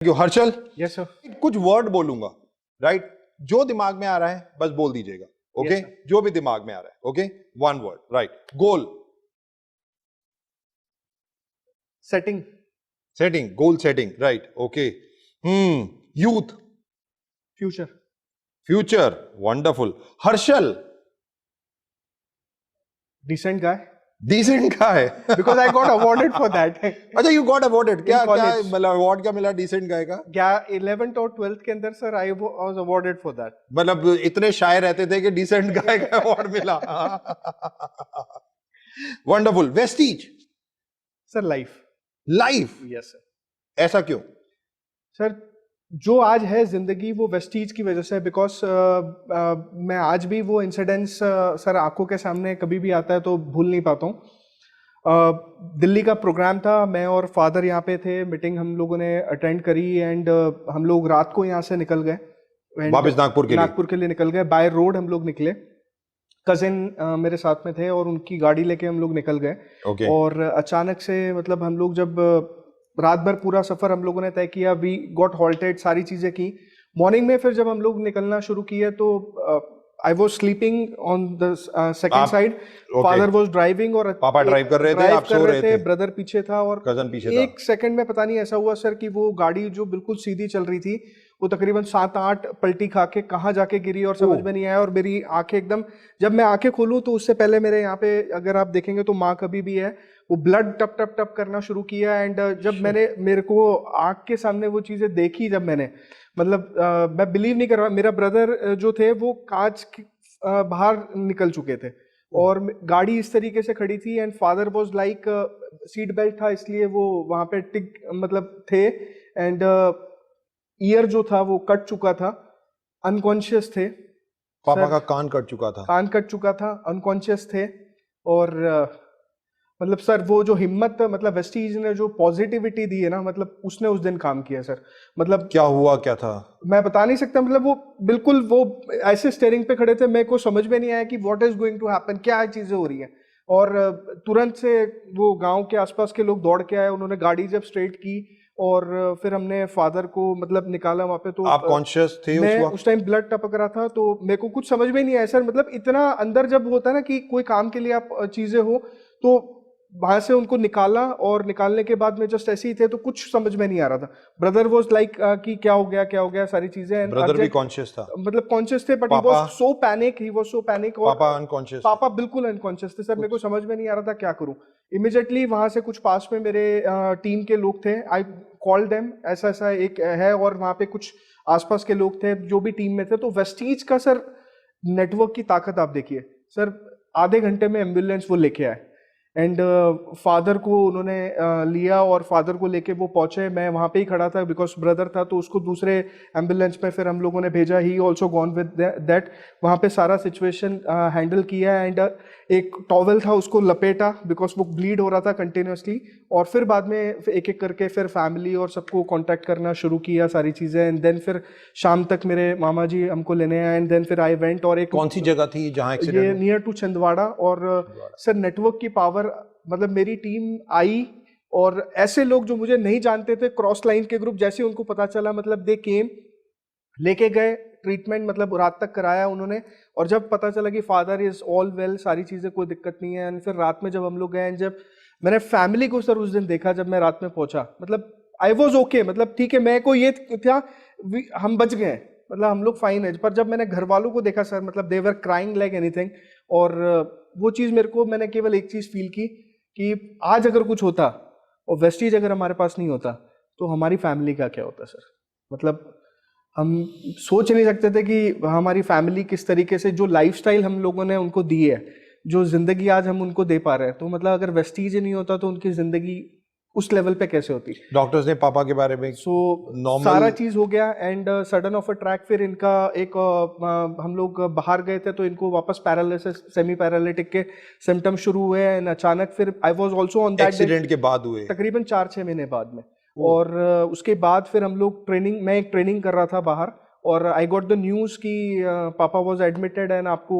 You Harshal. Yes sir. कुछ word बोलूंगा, right? जो दिमाग में आ रहा है बस बोल दीजिएगा, ओके? Yes, sir. जो भी दिमाग में आ रहा है, okay? One word, right? Goal, setting, setting, goal setting, right? Okay. Youth, future, future, wonderful. Harshal, decent guy, decent का है। Because I got awarded for that. अच्छा, यू गॉट अवॉर्डेड? क्या क्या college. मतलब अवार्ड क्या मिला डिसेंट गाय का? क्या 11th और 12th के अंदर sir I was awarded for that. मतलब इतने शायर रहते थे कि डिसेंट गाय का अवार्ड मिला। Wonderful. Vestige, sir life. Life, yes sir. ऐसा क्यों? सर जो आज है जिंदगी वो वेस्टीज की वजह से है, बिकॉज मैं आज भी वो इंसिडेंट्स सर आंखों के सामने कभी भी आता है तो भूल नहीं पाता हूँ। दिल्ली का प्रोग्राम था, मैं और फादर यहाँ पे थे, मीटिंग हम लोगों ने अटेंड करी एंड हम लोग रात को यहाँ से निकल गए, वापस नागपुर के लिए निकल गए। बाय रोड हम लोग निकले, कजिन मेरे साथ में थे और उनकी गाड़ी लेके हम लोग निकल गए। Okay. और अचानक से मतलब हम लोग जब रात भर पूरा सफर हम लोगों ने तय किया, वी गॉट हॉल्टेड, सारी चीजें की। मॉर्निंग में फिर जब हम लोग निकलना शुरू किए तो I was sleeping on the second side, father was driving और पापा ड्राइव कर रहे थे, आप सो रहे थे, ब्रदर पीछे था और कजन पीछे था। एक सेकंड में पता नहीं ऐसा हुआ सर कि वो गाड़ी जो बिल्कुल सीधी चल रही थी वो तकरीबन 7-8 पलटी खा के कहाँ जाके गिरी और समझ में नहीं आया। और मेरी आंखें एकदम, जब मैं आंखें खोलूं तो उससे पहले मेरे यहाँ पे अगर आप देखेंगे तो माँ कभी भी है, वो ब्लड टप टप टप करना शुरू किया। एंड जब मेरे को आंख के सामने वो चीजें देखी, जब मैंने मतलब मैं बिलीव नहीं कर रहा, मेरा ब्रदर जो थे वो कांच बाहर निकल चुके थे और गाड़ी इस तरीके से खड़ी थी and father was like, seat belt था इसलिए वो वहां पे टिक मतलब थे एंड ईयर जो था वो कट चुका था, अनकॉन्शियस थे। पापा का कान कट चुका था, कान कट चुका था, अनकॉन्शियस थे। और मतलब सर वो जो हिम्मत, मतलब वेस्टीज ने जो पॉजिटिविटी दी है ना, मतलब उसने उस दिन काम किया सर। मतलब क्या हुआ, क्या था मैं बता नहीं सकता, मतलब वो बिल्कुल वो ऐसे स्टेयरिंग पे खड़े थे, मेरे को समझ में नहीं आया कि what is going to happen, क्या चीजें हो रही हैं। और तुरंत से वो गांव के आसपास के लोग दौड़ के आए, उन्होंने गाड़ी जब स्ट्रेट की और फिर हमने फादर को मतलब निकाला वहां पे। तो आप कॉन्शियस थे मैं उस उस टाइम ब्लड टपक रहा था तो मेरे को कुछ समझ में नहीं आया सर। मतलब इतना अंदर जब होता है ना कि कोई काम के लिए आप चीजें हो, तो वहां से उनको निकाला और निकालने के बाद में जस्ट ऐसे ही थे तो कुछ समझ में नहीं आ रहा था। ब्रदर वाज लाइक कि क्या हो गया सारी चीजें। ब्रदर भी कॉन्शियस था, मतलब कॉन्शियस थे but he was so panic, और पापा अनकॉन्शियस, पापा बिल्कुल अनकॉन्शियस थे सर। मेरे को समझ में नहीं आ रहा था क्या करूं। इमीडिएटली वहां से कुछ पास में मेरे टीम के लोग थे, आई कॉल्ड देम, ऐसा ऐसा एक है, और वहां पे कुछ आसपास के लोग थे जो भी टीम में थे। तो वेस्टीज का सर नेटवर्क की ताकत आप देखिए सर, आधे घंटे में एम्बुलेंस वो लेके आए एंड फादर को उन्होंने लिया और फादर को लेके वो पहुंचे। मैं वहां पे ही खड़ा था बिकॉज ब्रदर था, तो उसको दूसरे एम्बुलेंस में फिर हम लोगों ने भेजा, he also gone with that. वहां पे सारा सिचुएशन हैंडल किया एंड एक टॉवेल था उसको लपेटा बिकॉज वो ब्लीड हो रहा था कंटिन्यूसली। और फिर बाद में एक एक करके फिर फैमिली और सबको कांटेक्ट करना शुरू किया, सारी चीजें। एंड देन फिर शाम तक मेरे मामा जी हमको लेने आए एंड देन फिर आई वेंट। और एक कौन सी जगह थी जहां एक्सीडेंट? ये नियर टू छिंदवाड़ा। और सर नेटवर्क की पावर, मतलब मेरी टीम आई और ऐसे लोग जो मुझे नहीं जानते थे, क्रॉस लाइन के ग्रुप, जैसे उनको पता चला मतलब दे केम, लेके गए, ट्रीटमेंट मतलब रात तक कराया उन्होंने। और जब पता चला कि फादर इज ऑल वेल, सारी चीजें कोई दिक्कत नहीं है, एंड फिर रात में जब हम लोग गए, जब मैंने फैमिली को सर उस दिन देखा, जब मैं रात में पहुंचा, मतलब आई वॉज ओके, मतलब ठीक है, मेरे को ये था हम बच गए, मतलब हम लोग फाइन है। पर जब मैंने घर वालों को देखा सर, मतलब दे वर क्राइंग लाइक एनीथिंग। और वो चीज मेरे को, मैंने केवल एक चीज फील की कि आज अगर कुछ होता और वेस्टीज अगर हमारे पास नहीं होता तो हमारी फैमिली का क्या होता सर। मतलब हम सोच नहीं सकते थे कि हमारी फैमिली किस तरीके से, जो लाइफस्टाइल हम लोगों ने उनको दी है, जो जिंदगी आज हम उनको दे पा रहे हैं, तो मतलब अगर वेस्टीज नहीं होता तो उनकी जिंदगी उस लेवल पे कैसे होती। डॉक्टर्स ने पापा के बारे में सारा चीज हो गया and sudden of a track फिर इनका एक हम लोग बाहर गए थे तो इनको वापस पैरालिसिस, सेमी पैरालिटिक के सिम्टम शुरू हुए एंड अचानक फिर I was also on that accident के बाद हुए, तकरीबन 4-6 महीने बाद में। और उसके बाद फिर हम लोग ट्रेनिंग, मैं एक ट्रेनिंग कर रहा था बाहर, और आई गॉट द न्यूज़ कि पापा वाज एडमिटेड एंड आपको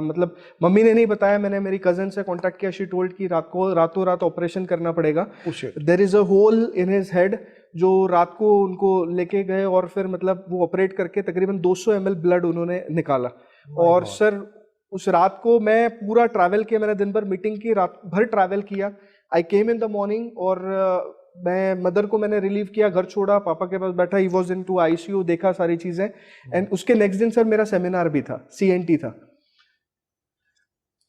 मतलब मम्मी ने नहीं बताया, मैंने मेरी कजन से कांटेक्ट किया, शी टोल्ड कि रातों रात ऑपरेशन करना पड़ेगा, there is a hole in his head जो रात को उनको लेके गए और फिर मतलब वो ऑपरेट करके तकरीबन 200 ml ब्लड उन्होंने निकाला। और सर उस रात को मैं पूरा ट्रैवल किया, मैंने दिन भर मीटिंग की, रात भर ट्रैवल किया। आई केम इन द मॉर्निंग और मैं मदर को मैंने रिलीव किया, घर छोड़ा, पापा के पास बैठा, he was in to ICU, देखा सारी चीजें। एंड उसके नेक्स्ट दिन सर मेरा सेमिनार भी था, CNT था।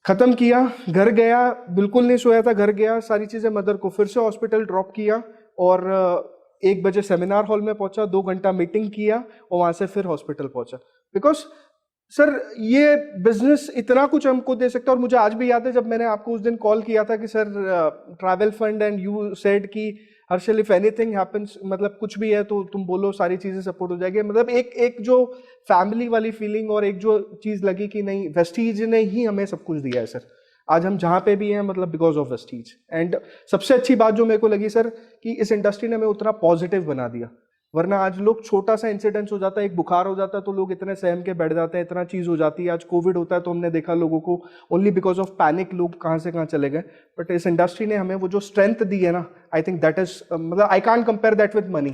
खत्म किया, घर गया, बिल्कुल नहीं सोया था, घर गया, सारी चीजें मदर को फिर से हॉस्पिटल ड्रॉप किया और 1 बजे सेमिनार हॉल में पहुंचा, 2 घंटा मीटिंग किया और वहां से फिर हॉस्पिटल पहुंचा। बिकॉज सर ये बिजनेस इतना कुछ हमको दे सकता है। और मुझे आज भी याद है जब मैंने आपको उस दिन कॉल किया था कि sir travel fund, and you said कि हर्षल इफ एनीथिंग हैपेंस, मतलब कुछ भी है तो तुम बोलो, सारी चीजें सपोर्ट हो जाएगी। मतलब एक जो फैमिली वाली फीलिंग और एक जो चीज लगी कि नहीं, वेस्टीज ने ही हमें सब कुछ दिया है सर। आज हम जहाँ पे भी हैं मतलब बिकॉज ऑफ वेस्टीज। एंड सबसे अच्छी बात जो मेरे को लगी सर कि इस इंडस्ट्री ने हमें उतना पॉजिटिव बना दिया। वरना आज लोग छोटा सा इंसिडेंस हो जाता है, एक बुखार हो जाता है तो लोग इतने सहम के बैठ जाते हैं, इतना चीज हो जाती है। आज कोविड होता है तो हमने देखा लोगों को ओनली बिकॉज ऑफ पैनिक लोग कहाँ से कहाँ चले गए। बट इस इंडस्ट्री ने हमें वो जो स्ट्रेंथ दी है ना, आई थिंक दैट इज, मतलब I can't compare that with money.